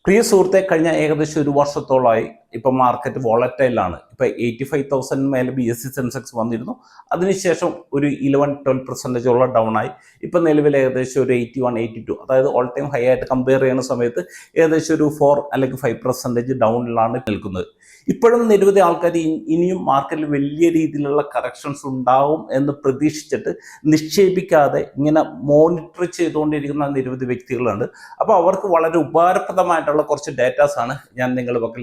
പ്രിയ സുഹൃത്തെ, കഴിഞ്ഞ ഏകദേശം ഒരു വർഷത്തോളമായി ഇപ്പം മാർക്കറ്റ് വോളറ്റൈലാണ്. ഇപ്പം 85,000 മേലെ BSE സെൻസെക്സ് വന്നിരുന്നു. അതിനുശേഷം ഒരു 11-12% ഡൗൺ ആയി. ഇപ്പം നിലവിൽ ഏകദേശം ഒരു 81-82, അതായത് ഓൾ ടൈം ഹൈ ആയിട്ട് കമ്പയർ ചെയ്യുന്ന സമയത്ത് ഏകദേശം ഒരു 4 അല്ലെങ്കിൽ 5% ഡൗണിലാണ് നിൽക്കുന്നത്. ഇപ്പോഴും നിരവധി ആൾക്കാർ ഇനിയും മാർക്കറ്റിൽ വലിയ രീതിയിലുള്ള കറക്ഷൻസ് ഉണ്ടാവും എന്ന് പ്രതീക്ഷിച്ചിട്ട് നിക്ഷേപിക്കാതെ ഇങ്ങനെ മോണിറ്റർ ചെയ്തുകൊണ്ടിരിക്കുന്ന നിരവധി വ്യക്തികളുണ്ട്. അപ്പോൾ അവർക്ക് വളരെ ഉപകാരപ്രദമായിട്ടുള്ള കുറച്ച് ഡേറ്റാസാണ് ഞാൻ നിങ്ങളുടെ പക്കൽ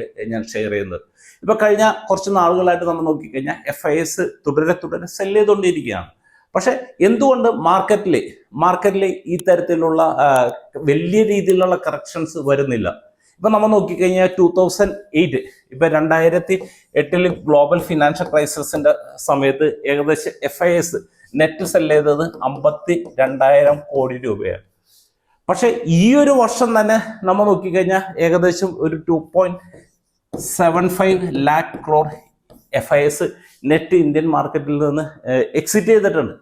ഷെയർ ചെയ്യുന്നത്. ഇപ്പോൾ കഴിഞ്ഞ കുറച്ച് നാളുകളായിട്ട് നമ്മൾ നോക്കിക്കഴിഞ്ഞാൽ FIS തുടരെ സെല് ചെയ്തുകൊണ്ടിരിക്കുകയാണ്. പക്ഷെ എന്തുകൊണ്ട് മാർക്കറ്റിൽ ഈ തരത്തിലുള്ള വലിയ രീതിയിലുള്ള കറക്ഷൻസ് വരുന്നില്ല? ഇപ്പം നമ്മൾ നോക്കിക്കഴിഞ്ഞാൽ 2008, ഇപ്പം 2008 ഗ്ലോബൽ ഫിനാൻഷ്യൽ ക്രൈസിസിന്റെ സമയത്ത് ഏകദേശം FIS നെറ്റ് സെല് ചെയ്തത് 52,000 കോടി രൂപയാണ്. പക്ഷെ ഈ ഒരു വർഷം തന്നെ നമ്മൾ നോക്കിക്കഴിഞ്ഞാൽ ഏകദേശം ഒരു 2.75 lakh crore FIS net Indian മാർക്കറ്റിൽ നിന്ന് എക്സിറ്റ് ചെയ്തിട്ടുണ്ട്.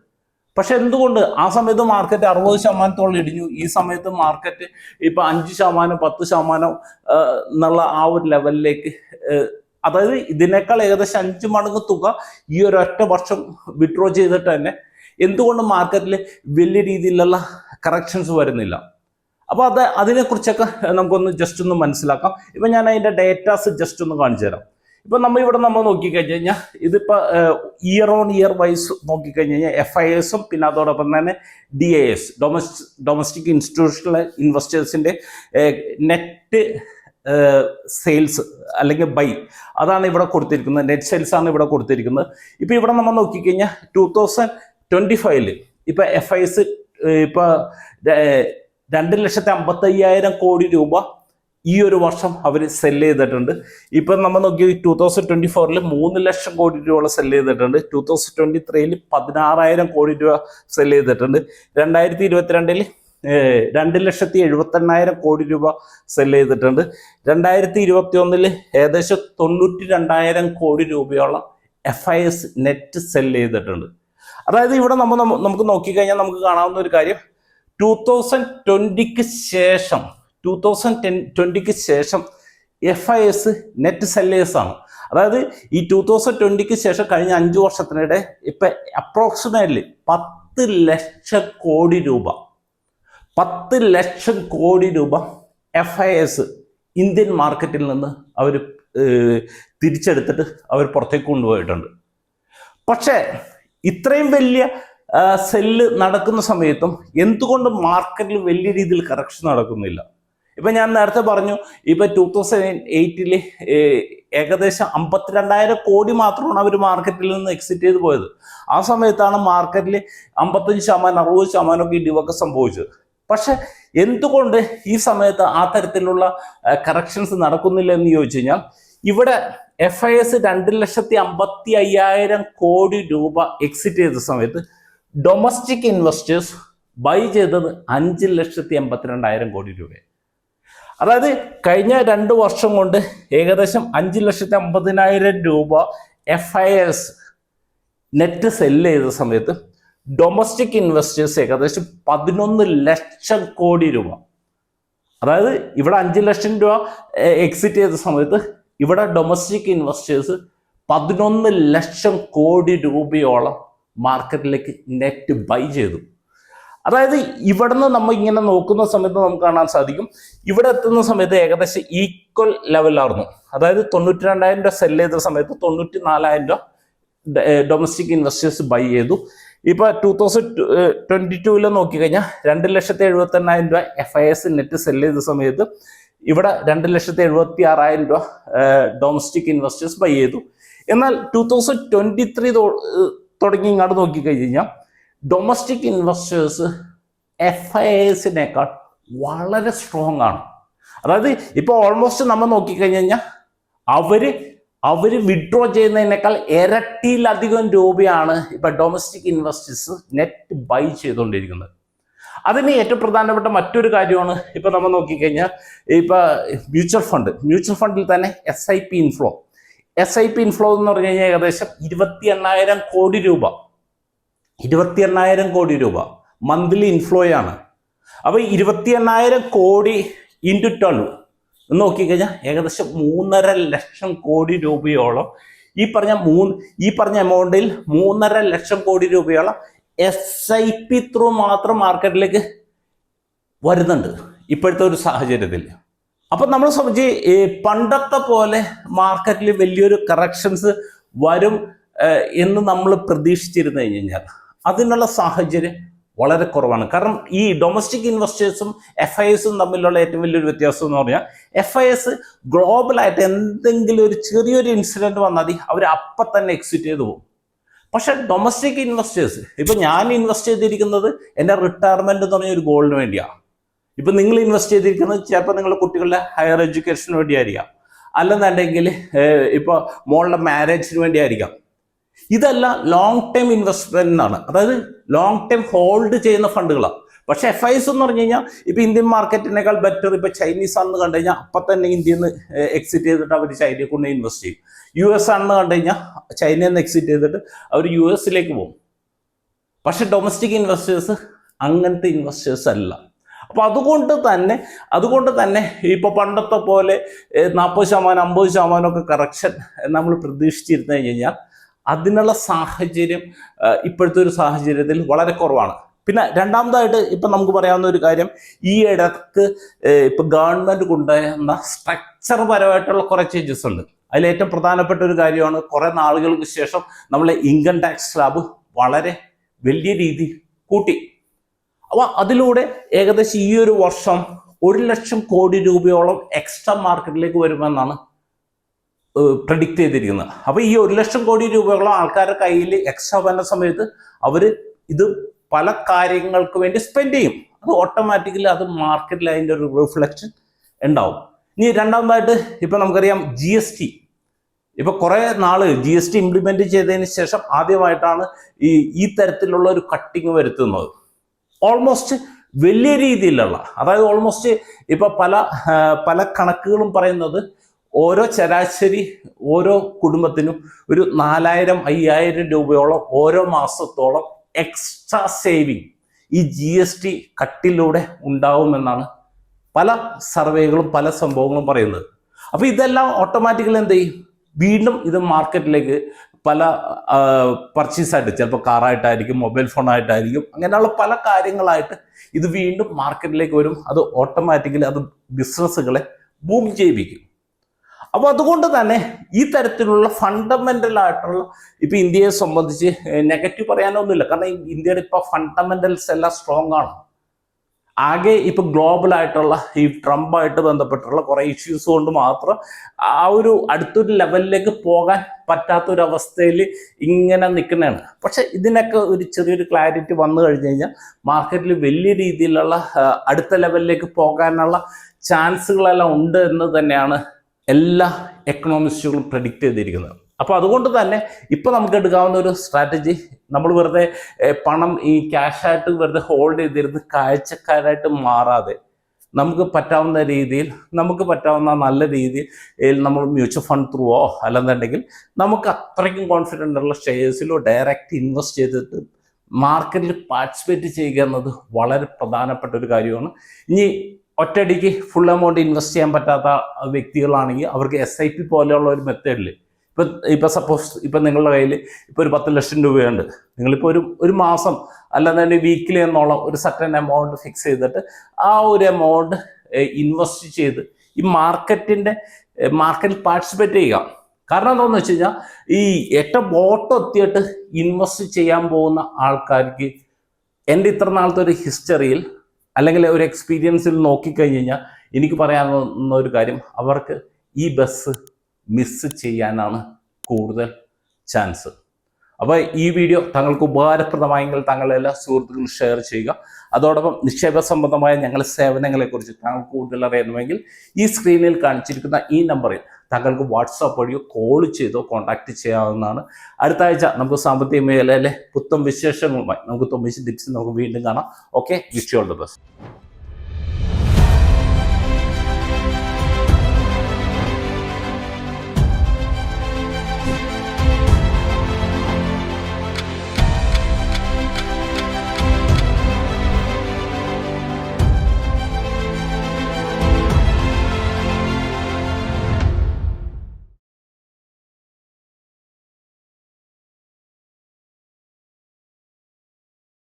പക്ഷെ എന്തുകൊണ്ട് ആ സമയത്ത് മാർക്കറ്റ് 60% ഇടിഞ്ഞു? ഈ സമയത്ത് മാർക്കറ്റ് ഇപ്പൊ 5%, 10% എന്നുള്ള ആ ഒരു ലെവലിലേക്ക്, അതായത് ഇതിനേക്കാൾ ഏകദേശം 5 മടങ്ങ് തുക ഈ ഒരു ഒറ്റ വർഷം വിഡ്രോ ചെയ്തിട്ട് തന്നെ എന്തുകൊണ്ട് മാർക്കറ്റിൽ വലിയ രീതിയിലുള്ള കറക്ഷൻസ് വരുന്നില്ല? അപ്പോൾ അതിനെക്കുറിച്ചൊക്കെ നമുക്കൊന്ന് ജസ്റ്റ് ഒന്ന് മനസ്സിലാക്കാം. ഇപ്പം ഞാൻ അതിൻ്റെ ഡേറ്റാസ് ജസ്റ്റ് ഒന്ന് കാണിച്ചു തരാം. ഇപ്പം നമ്മൾ നോക്കിക്കഴിഞ്ഞ് കഴിഞ്ഞാൽ ഇതിപ്പോൾ ഇയർ ഓൺ ഇയർ വൈസ് നോക്കിക്കഴിഞ്ഞ് കഴിഞ്ഞാൽ FISും പിന്നെ അതോടൊപ്പം തന്നെ DIS ഡൊമസ്റ്റിക് ഇൻസ്റ്റിറ്റ്യൂഷണൽ ഇൻവെസ്റ്റേഴ്സിൻ്റെ നെറ്റ് സെയിൽസ് അല്ലെങ്കിൽ ബൈ, അതാണ് ഇവിടെ കൊടുത്തിരിക്കുന്നത്. നെറ്റ് സെയിൽസ് ആണ് ഇവിടെ കൊടുത്തിരിക്കുന്നത്. ഇപ്പോൾ ഇവിടെ നമ്മൾ നോക്കിക്കഴിഞ്ഞാൽ 2025 ഇപ്പോൾ FIS ഇപ്പോൾ 2,55,000 കോടി രൂപ ഈ ഒരു വർഷം അവർ സെല് ചെയ്തിട്ടുണ്ട്. ഇപ്പം നമ്മൾ നോക്കി 2024 3 ലക്ഷം കോടി രൂപ സെല് ചെയ്തിട്ടുണ്ട്. 2023 16,000 കോടി രൂപ സെല് ചെയ്തിട്ടുണ്ട്. 2022 2,78,000 കോടി രൂപ സെല് ചെയ്തിട്ടുണ്ട്. 2021 ഏകദേശം 92,000 കോടി രൂപയോളം FIS നെറ്റ് സെല് ചെയ്തിട്ടുണ്ട്. അതായത് ഇവിടെ നമുക്ക് നോക്കിക്കഴിഞ്ഞാൽ നമുക്ക് കാണാവുന്ന ഒരു കാര്യം, 2020 ശേഷം FIS നെറ്റ് സെല്ലേഴ്സ് ആണ്. അതായത് ഈ 2020 ശേഷം കഴിഞ്ഞ 5 വർഷത്തിനിടെ ഇപ്പൊ അപ്രോക്സിമേറ്റ്ലി 10 ലക്ഷം കോടി രൂപ FIS ഇന്ത്യൻ മാർക്കറ്റിൽ നിന്ന് അവർ തിരിച്ചെടുത്തിട്ട് അവർ പുറത്തേക്ക് കൊണ്ടുപോയിട്ടുണ്ട്. പക്ഷേ ഇത്രയും വലിയ സെല്ല് നടക്കുന്ന സമയത്തും എന്തുകൊണ്ട് മാർക്കറ്റിൽ വലിയ രീതിയിൽ കറക്ഷൻ നടക്കുന്നില്ല? ഇപ്പം ഞാൻ നേരത്തെ പറഞ്ഞു, ഇപ്പം 2008 ഏകദേശം 52,000 കോടി മാത്രമാണ് അവർ മാർക്കറ്റിൽ നിന്ന് എക്സിറ്റ് ചെയ്ത് പോയത്. ആ സമയത്താണ് മാർക്കറ്റിൽ 55%, 60% ഒക്കെ ഇടിവൊക്കെ സംഭവിച്ചത്. പക്ഷെ എന്തുകൊണ്ട് ഈ സമയത്ത് ആ തരത്തിലുള്ള കറക്ഷൻസ് നടക്കുന്നില്ല എന്ന് ചോദിച്ചു കഴിഞ്ഞാൽ, ഇവിടെ FIS 2,55,000 കോടി രൂപ എക്സിറ്റ് ചെയ്ത സമയത്ത് ഡൊമസ്റ്റിക് ഇൻവെസ്റ്റേഴ്സ് ബൈ ചെയ്തത് 5,82,000 കോടി രൂപ. അതായത് കഴിഞ്ഞ 2 വർഷം കൊണ്ട് ഏകദേശം 5,50,000 രൂപ FIS നെറ്റ് സെല്ല് ചെയ്ത സമയത്ത് ഡൊമസ്റ്റിക് ഇൻവെസ്റ്റേഴ്സ് ഏകദേശം 11 ലക്ഷം കോടി രൂപ. അതായത് ഇവിടെ 5 ലക്ഷം രൂപ എക്സിറ്റ് ചെയ്ത സമയത്ത് ഇവിടെ ഡൊമസ്റ്റിക് ഇൻവെസ്റ്റേഴ്സ് 11 ലക്ഷം കോടി രൂപയോളം മാർക്കറ്റിലേക്ക് നെറ്റ് ബൈ ചെയ്തു. അതായത് ഇവിടുന്ന് നമ്മൾ ഇങ്ങനെ നോക്കുന്ന സമയത്ത് നമുക്ക് കാണാൻ സാധിക്കും, ഇവിടെ എത്തുന്ന സമയത്ത് ഏകദേശം ഈക്വൽ ലെവലായിരുന്നു. അതായത് 92,000 രൂപ സെല് ചെയ്ത സമയത്ത് 94,000 രൂപ ഡൊമസ്റ്റിക് ഇൻവെസ്റ്റേഴ്സ് ബൈ ചെയ്തു. ഇപ്പൊ 2022 നോക്കിക്കഴിഞ്ഞാൽ 2,78,000 രൂപ FIS നെറ്റ് സെല് ചെയ്ത സമയത്ത് ഇവിടെ 2,76,000 രൂപ ഡൊമസ്റ്റിക് ഇൻവെസ്റ്റേഴ്സ് ബൈ ചെയ്തു. എന്നാൽ 2023 തുടങ്ങി ഇങ്ങോട്ട് നോക്കിക്കഴിഞ്ഞാൽ ഡൊമസ്റ്റിക് ഇൻവെസ്റ്റേഴ്സ് FISനേക്കാൾ വളരെ സ്ട്രോങ് ആണ്. അതായത് ഇപ്പോൾ ഓൾമോസ്റ്റ് നമ്മൾ നോക്കിക്കഴിഞ്ഞാൽ അവര് വിഡ്രോ ചെയ്യുന്നതിനേക്കാൾ ഇരട്ടിയിലധികം രൂപയാണ് ഇപ്പൊ ഡൊമസ്റ്റിക് ഇൻവെസ്റ്റേഴ്സ് നെറ്റ് ബൈ ചെയ്തുകൊണ്ടിരിക്കുന്നത്. അതിന് ഏറ്റവും പ്രധാനപ്പെട്ട മറ്റൊരു കാര്യമാണ്, ഇപ്പൊ നമ്മൾ നോക്കിക്കഴിഞ്ഞാൽ ഇപ്പൊ മ്യൂച്വൽ ഫണ്ടിൽ തന്നെ SIP ഇൻഫ്ലോ എന്ന് പറഞ്ഞു കഴിഞ്ഞാൽ ഏകദേശം 28,000 കോടി രൂപ മന്ത്ലി ഇൻഫ്ലോയാണ്. അപ്പോൾ 28,000 കോടി ഇൻറ്റു 12 നോക്കിക്കഴിഞ്ഞാൽ ഏകദേശം 3.5 ലക്ഷം കോടി രൂപയോളം ഈ പറഞ്ഞ എമൗണ്ടിൽ 3.5 ലക്ഷം കോടി രൂപയോളം SIP ത്രൂ മാത്രം മാർക്കറ്റിലേക്ക് വരുന്നുണ്ട് ഇപ്പോഴത്തെ ഒരു സാഹചര്യത്തിൽ. അപ്പം നമ്മൾ സംബന്ധിച്ച് പണ്ടത്തെ പോലെ മാർക്കറ്റിൽ വലിയൊരു കറക്ഷൻസ് വരും എന്ന് നമ്മൾ പ്രതീക്ഷിച്ചിരുന്നു കഴിഞ്ഞാൽ അതിനുള്ള സാഹചര്യം വളരെ കുറവാണ്. കാരണം ഈ ഡൊമസ്റ്റിക് ഇൻവെസ്റ്റേഴ്സും FISും തമ്മിലുള്ള ഏറ്റവും വലിയൊരു വ്യത്യാസം എന്ന് പറഞ്ഞാൽ FIS ഗ്ലോബലായിട്ട് എന്തെങ്കിലും ഒരു ചെറിയൊരു ഇൻസിഡൻറ്റ് വന്നാൽ മതി അവർ അപ്പം തന്നെ എക്സിറ്റ് ചെയ്ത് പോകും. പക്ഷെ ഡൊമസ്റ്റിക് ഇൻവെസ്റ്റേഴ്സ്, ഇപ്പം ഞാൻ ഇൻവെസ്റ്റ് ചെയ്തിരിക്കുന്നത് എൻ്റെ റിട്ടയർമെൻറ്റ് എന്ന് പറഞ്ഞ ഒരു ഗോളിന് വേണ്ടിയാണ്. ഇപ്പം നിങ്ങൾ ഇൻവെസ്റ്റ് ചെയ്തിരിക്കുന്നത് ചിലപ്പോൾ നിങ്ങളുടെ കുട്ടികളുടെ ഹയർ എഡ്യൂക്കേഷന് വേണ്ടിയായിരിക്കാം, അല്ലെന്നുണ്ടെങ്കിൽ ഇപ്പോൾ മോളുടെ മാരേജിന് വേണ്ടിയായിരിക്കാം. ഇതെല്ലാം ലോങ് ടൈം ഇൻവെസ്റ്റ്മെന്റാണ്, അതായത് ലോങ് ടൈം ഹോൾഡ് ചെയ്യുന്ന ഫണ്ടുകളാണ്. പക്ഷെ FIS എന്ന് പറഞ്ഞു കഴിഞ്ഞാൽ ഇപ്പം ഇന്ത്യൻ മാർക്കറ്റിനേക്കാൾ ബെറ്റർ ഇപ്പം ചൈനീസ് ആണെന്ന് കണ്ടു കഴിഞ്ഞാൽ അപ്പം തന്നെ ഇന്ത്യയിൽ നിന്ന് എക്സിറ്റ് ചെയ്തിട്ട് അവർ ചൈനയെ കൊണ്ട് ഇൻവെസ്റ്റ് ചെയ്യും. US ആണെന്ന് കണ്ടു കഴിഞ്ഞാൽ ചൈനയിൽ നിന്ന് എക്സിറ്റ് ചെയ്തിട്ട് അവർ USലേക്ക് പോകും. പക്ഷെ ഡൊമസ്റ്റിക് ഇൻവെസ്റ്റേഴ്സ് അങ്ങനത്തെ ഇൻവെസ്റ്റേഴ്സ് അല്ല. അപ്പോൾ അതുകൊണ്ട് തന്നെ ഇപ്പോൾ പണ്ടത്തെ പോലെ 40% 50% ഒക്കെ കറക്ഷൻ നമ്മൾ പ്രതീക്ഷിച്ചിരുന്നു കഴിഞ്ഞാൽ അതിനുള്ള സാഹചര്യം ഇപ്പോഴത്തെ ഒരു സാഹചര്യത്തിൽ വളരെ കുറവാണ്. പിന്നെ രണ്ടാമതായിട്ട് ഇപ്പം നമുക്ക് പറയാവുന്ന ഒരു കാര്യം, ഈ ഇടക്ക് ഇപ്പം ഗവൺമെൻറ് കൊണ്ടുവന്ന സ്ട്രക്ചർ പരമായിട്ടുള്ള കുറേ ചേഞ്ചസ് ഉണ്ട്. അതിലേറ്റവും പ്രധാനപ്പെട്ട ഒരു കാര്യമാണ് കുറേ നാളുകൾക്ക് ശേഷം നമ്മളെ ഇൻകം ടാക്സ് സ്ലാബ് വളരെ വലിയ രീതിയിൽ കൂട്ടി. അപ്പോൾ അതിലൂടെ ഏകദേശം ഈ ഒരു വർഷം 1 ലക്ഷം കോടി രൂപയോളം എക്സ്ട്രാ മാർക്കറ്റിലേക്ക് വരുമെന്നാണ് പ്രഡിക്റ്റ് ചെയ്തിരിക്കുന്നത്. അപ്പോൾ ഈ 1 ലക്ഷം കോടി രൂപയോളം ആൾക്കാരുടെ കയ്യിൽ എക്സ്ട്രാ വരുന്ന സമയത്ത് അവർ ഇത് പല കാര്യങ്ങൾക്ക് വേണ്ടി സ്പെൻഡ് ചെയ്യും. അത് ഓട്ടോമാറ്റിക്കലി അത് മാർക്കറ്റിൽ അതിൻ്റെ ഒരു റിഫ്ലക്ഷൻ ഉണ്ടാവും. ഇനി രണ്ടാമതായിട്ട് ഇപ്പം നമുക്കറിയാം GST. ഇപ്പൊ കുറെ നാള് GST ഇംപ്ലിമെന്റ് ചെയ്തതിന് ശേഷം ആദ്യമായിട്ടാണ് ഈ തരത്തിലുള്ള ഒരു കട്ടിങ് വരുത്തുന്നത്. ഓൾമോസ്റ്റ് വലിയ രീതിയിലുള്ള, അതായത് ഓൾമോസ്റ്റ് ഇപ്പൊ പല കണക്കുകളും പറയുന്നത് ശരാശരി ഓരോ കുടുംബത്തിനും ഒരു 4000-5000 രൂപയോളം ഓരോ മാസത്തോളം എക്സ്ട്രാ സേവിങ് ഈ GST കട്ടിലൂടെ ഉണ്ടാവുമെന്നാണ് പല സർവേകളും പല സംഭവങ്ങളും പറയുന്നത്. അപ്പൊ ഇതെല്ലാം ഓട്ടോമാറ്റിക്കലി എന്ത് ചെയ്യും, വീണ്ടും ഇത് മാർക്കറ്റിലേക്ക് പല പർച്ചേസായിട്ട്, ചിലപ്പോൾ കാറായിട്ടായിരിക്കും, മൊബൈൽ ഫോണായിട്ടായിരിക്കും, അങ്ങനെയുള്ള പല കാര്യങ്ങളായിട്ട് ഇത് വീണ്ടും മാർക്കറ്റിലേക്ക് വരും. അത് ഓട്ടോമാറ്റിക്കലി അത് ബിസിനസ്സുകളെ ബൂം ചെയ്യിപ്പിക്കും. അപ്പോൾ അതുകൊണ്ട് തന്നെ ഈ തരത്തിലുള്ള ഫണ്ടമെന്റൽ ആയിട്ടുള്ള ഇപ്പം ഇന്ത്യയെ സംബന്ധിച്ച് നെഗറ്റീവ് പറയാനൊന്നുമില്ല. കാരണം ഇന്ത്യയുടെ ഇപ്പോൾ ഫണ്ടമെന്റൽസ് എല്ലാം സ്ട്രോങ് ആണ്. ആകെ ഇപ്പൊ ഗ്ലോബലായിട്ടുള്ള ഈ ട്രംപായിട്ട് ബന്ധപ്പെട്ടുള്ള കുറെ ഇഷ്യൂസ് കൊണ്ട് മാത്രം ആ ഒരു അടുത്തൊരു ലെവലിലേക്ക് പോകാൻ പറ്റാത്തൊരവസ്ഥയിൽ ഇങ്ങനെ നിൽക്കുന്നതാണ്. പക്ഷെ ഇതിനൊക്കെ ഒരു ചെറിയൊരു ക്ലാരിറ്റി വന്നു കഴിഞ്ഞു കഴിഞ്ഞാൽ മാർക്കറ്റിൽ വലിയ രീതിയിലുള്ള അടുത്ത ലെവലിലേക്ക് പോകാനുള്ള ചാൻസുകളെല്ലാം ഉണ്ട് എന്ന് തന്നെയാണ് എല്ലാ എക്കണോമിസ്റ്റുകളും പ്രെഡിക്റ്റ് ചെയ്തിരിക്കുന്നത്. അപ്പോൾ അതുകൊണ്ട് തന്നെ ഇപ്പം നമുക്ക് എടുക്കാവുന്ന ഒരു സ്ട്രാറ്റജി, നമ്മൾ വെറുതെ പണം ഈ ക്യാഷായിട്ട് വെറുതെ ഹോൾഡ് ചെയ്തിരുന്ന് കാഴ്ചക്കാരായിട്ട് മാറാതെ നമുക്ക് പറ്റാവുന്ന നല്ല രീതിയിൽ നമ്മൾ മ്യൂച്വൽ ഫണ്ട് ത്രൂവോ അല്ലെന്നുണ്ടെങ്കിൽ നമുക്ക് അത്രയ്ക്കും കോൺഫിഡൻ്റ് ഉള്ള ഷെയർസിലോ ഡയറക്റ്റ് ഇൻവെസ്റ്റ് ചെയ്തിട്ട് മാർക്കറ്റിൽ പാർട്ടിസിപ്പേറ്റ് ചെയ്യുക എന്നത് വളരെ പ്രധാനപ്പെട്ട ഒരു കാര്യമാണ്. ഇനി ഒറ്റയടിക്ക് ഫുൾ എമൗണ്ട് ഇൻവെസ്റ്റ് ചെയ്യാൻ പറ്റാത്ത വ്യക്തികളാണെങ്കിൽ അവർക്ക് SIP പോലെയുള്ള ഒരു മെത്തേഡിൽ ഇപ്പം സപ്പോസ് ഇപ്പം നിങ്ങളുടെ കയ്യിൽ ഇപ്പോൾ ഒരു 10 ലക്ഷം രൂപയുണ്ട്, നിങ്ങളിപ്പോൾ ഒരു മാസം അല്ലാതെ വീക്കിലി എന്നുള്ള ഒരു സർട്ടൻ എമൗണ്ട് ഫിക്സ് ചെയ്തിട്ട് ആ ഒരു എമൗണ്ട് ഇൻവെസ്റ്റ് ചെയ്ത് ഈ മാർക്കറ്റിൽ പാർട്ടിസിപ്പേറ്റ് ചെയ്യുക. കാരണം എന്താണെന്ന് വെച്ച് കഴിഞ്ഞാൽ ഈ ഏറ്റവും ബോട്ടം എത്തിയിട്ട് ഇൻവെസ്റ്റ് ചെയ്യാൻ പോകുന്ന ആൾക്കാർക്ക് എൻ്റെ ഇത്ര നാളത്തെ ഒരു ഹിസ്റ്ററിയിൽ അല്ലെങ്കിൽ ഒരു എക്സ്പീരിയൻസിൽ നോക്കിക്കഴിഞ്ഞ് കഴിഞ്ഞാൽ എനിക്ക് പറയാവുന്ന ഒരു കാര്യം, അവർക്ക് ഈ ബസ് മിസ് ചെയ്യാനാണ് കൂടുതൽ ചാൻസ്. അപ്പോൾ ഈ വീഡിയോ താങ്കൾക്ക് ഉപകാരപ്രദമായെങ്കിൽ താങ്കളുടെ എല്ലാ സുഹൃത്തുക്കളും ഷെയർ ചെയ്യുക. അതോടൊപ്പം നിക്ഷേപ സംബന്ധമായ ഞങ്ങളുടെ സേവനങ്ങളെക്കുറിച്ച് താങ്കൾക്ക് കൂടുതൽ അറിയണമെങ്കിൽ ഈ സ്ക്രീനിൽ കാണിച്ചിരിക്കുന്ന ഈ നമ്പറിൽ താങ്കൾക്ക് വാട്സാപ്പ് വഴിയോ കോൾ ചെയ്തോ കോൺടാക്ട് ചെയ്യാവുന്നതാണ്. അടുത്ത ആഴ്ച നമുക്ക് സാമ്പത്തിക മേഖലയിലെ പുത്തൻ വിശേഷങ്ങളുമായി നമുക്ക് 9 ടിപ്സ് നമുക്ക് വീണ്ടും കാണാം. Okay, wish you all the best.